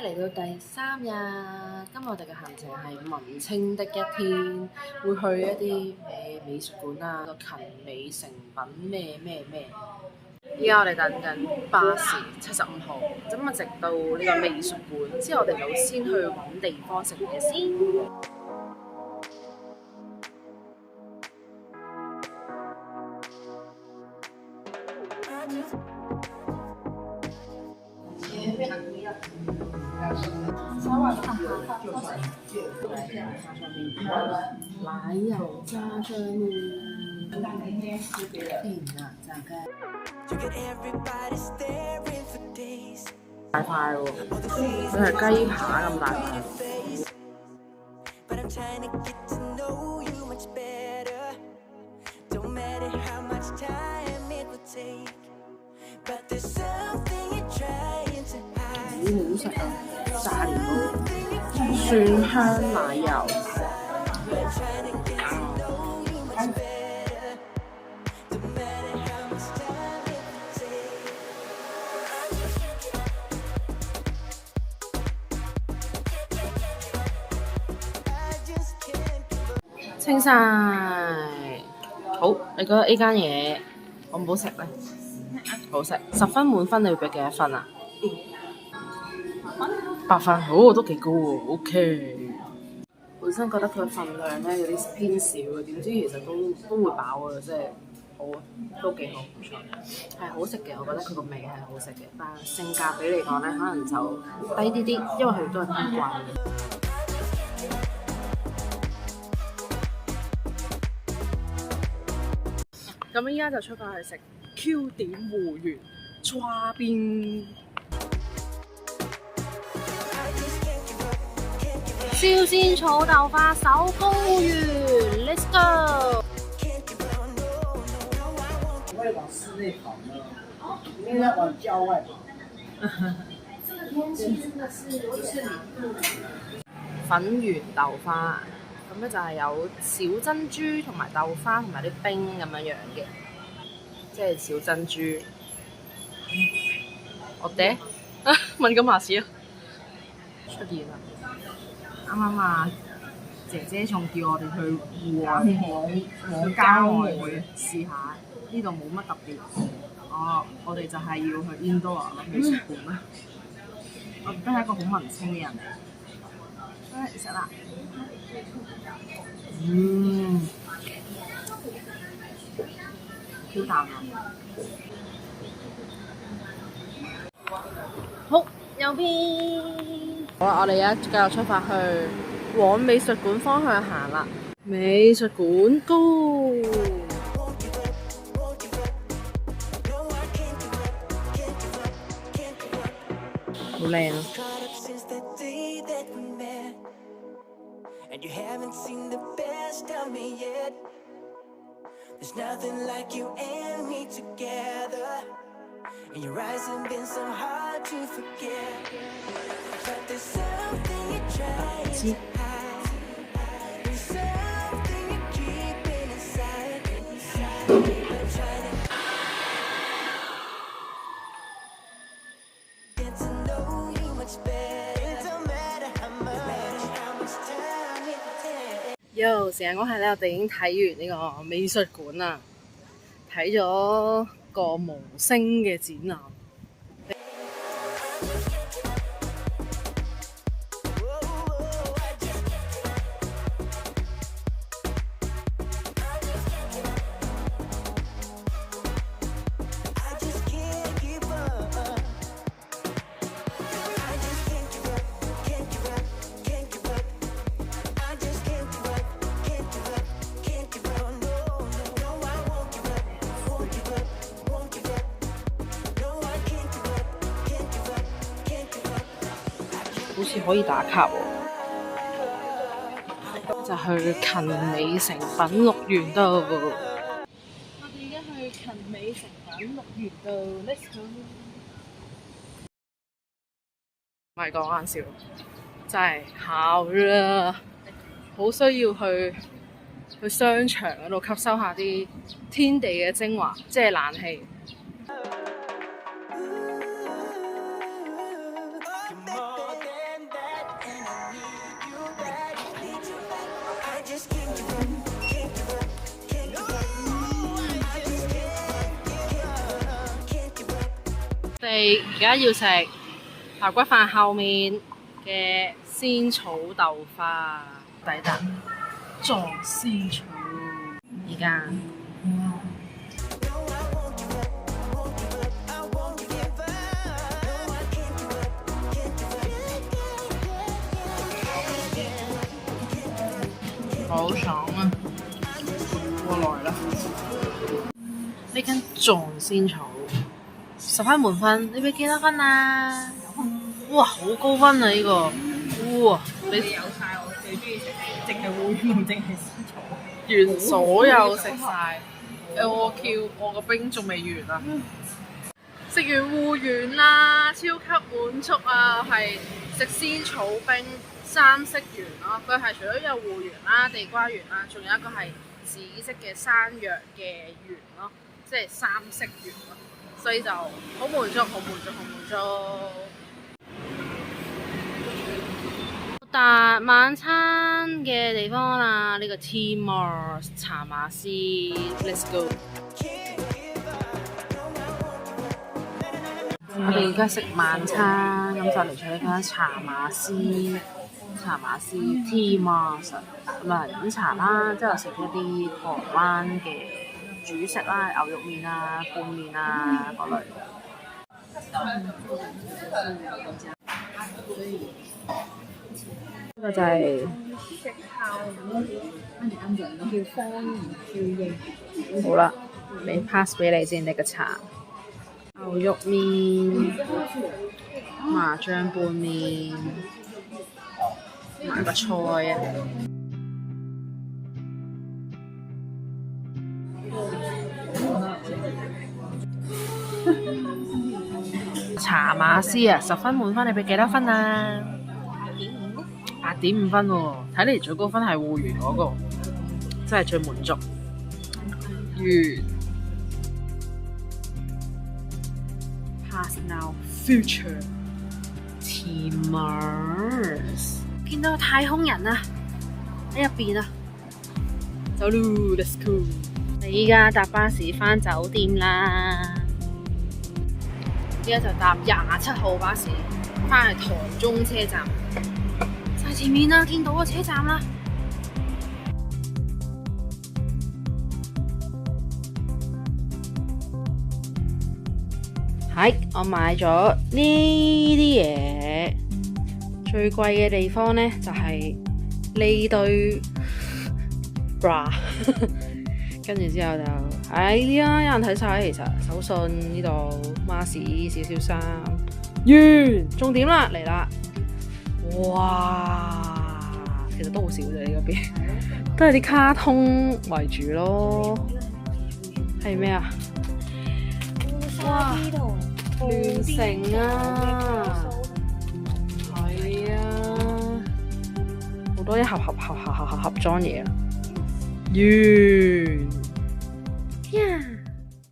嚟到第3日，今日我哋嘅行程係文青的一天，會去一啲美術館啊，個勤美成品咩。依家我哋等緊巴士75號，咁啊直到呢個美術館之後，我哋就先去揾地方食嘢先。奶油炸醬麵，甜啊炸雞，大塊喎，佢係雞扒咁大塊。好食啊！炸年糕，蒜香奶油。清晒。好，你覺得呢間嘢好唔好食咧？好食，10分滿分，你會俾幾多分啊？8分，好，都幾高喎。OK。本身覺得佢嘅份量咧有啲偏少嘅，點知其實都會飽嘅，即係好啊，都幾好，唔錯，係好食嘅。我覺得佢個味係好食嘅，但係性價比嚟講咧，可能就低啲啲，因為佢都係偏貴嘅。咁依家就出發去食 Q 點湖園叉邊燒仙草豆花手工園 ，Let's go！ 不会往室内跑呢，因为要往郊外跑。这个天气真的是粉圓豆花，咁咧就係有小珍珠同埋豆花同埋啲冰咁樣嘅，即係小珍珠。我哋敏感牙齒啊，出現啦！啱啱啊，姐姐仲叫我哋去往郊外去試下，呢度冇乜特別。哦，我哋就係要去 Indoor 美術館啦。我都係一個好文青嘅人嚟。食啦。超淡啊！好，右邊。好啦，我哋而家繼續出發去往美術館方向行啦。美術館 Go！ 好靚啊！And you haven't seen the best of me yet. There's nothing like you and me together. And your eyes have been so hard to forget. But there's something you're trying to hide. There's something you're keeping inside. I'm trying to get to know you much better. It don't matter how much time it takes. Yo， 時間關係咧，我哋已經睇完呢個美術館啦，睇咗個無聲嘅展覽。好似可以打卡喎，就去勤美成品樂園度。我哋而家去勤美成品樂園度 ，Let's go！ 唔係講緊笑，真係好熱，好需要去商場嗰度吸收下啲天地嘅精華，即係冷氣。哋而家要食排骨飯後面嘅仙草豆花，抵達撞仙草。而家好爽啊！過來啦！呢間撞仙草10分滿分，你俾幾多分啊？哇，好高分啊！呢個，哇！你有晒我最中意食，淨係芋圓，淨係仙草，完所有食晒。我 Q， 我個冰仲未完啊！食完芋圓啦，超級滿足啊！係食仙草冰3色圓咯，佢係除咗有芋圓啦、地瓜圓啦，仲有一個係紫色嘅山藥嘅圓咯，即係3色圓咯，所以就好滿足，好滿足，好滿足。達晚餐嘅地方啦，呢個 Tea Mars 茶馬斯 ，Let's go！ 我哋而家食晚餐，咁就嚟咗呢間茶馬斯 Tea Mars， 咁啊飲茶啦，之後食一啲台灣嘅主食啦，牛肉麵啊、拌麵啊嗰類。呢個就係好啦，你 pass 俾你先，你個茶。牛肉麵、麻醬拌麵，買個菜啊！茶馬斯啊，10分滿分，你俾幾多分啊？8.5分喎，睇嚟最高分係芋圓嗰個，真係最滿足。完。Past now, future. Tea Mars 見到太空人啊！喺入邊啊！走嚕 ，Let's go！ 你依家搭巴士返酒店啦。依家就搭27號巴士返去台中車站。就係前面啦，見到個車站啦。係，我買咗呢啲嘢，最貴嘅地方呢，就係呢堆 bra， 跟住之後就呢啦，有人睇晒，其實手信呢度 Mars 少少衫，完，重點啦，嚟啦，哇，其實都好少啫，呢邊都係啲卡通為主咯，係咩啊？哇！聯成啊，係啊，好多一盒裝嘢啦，完。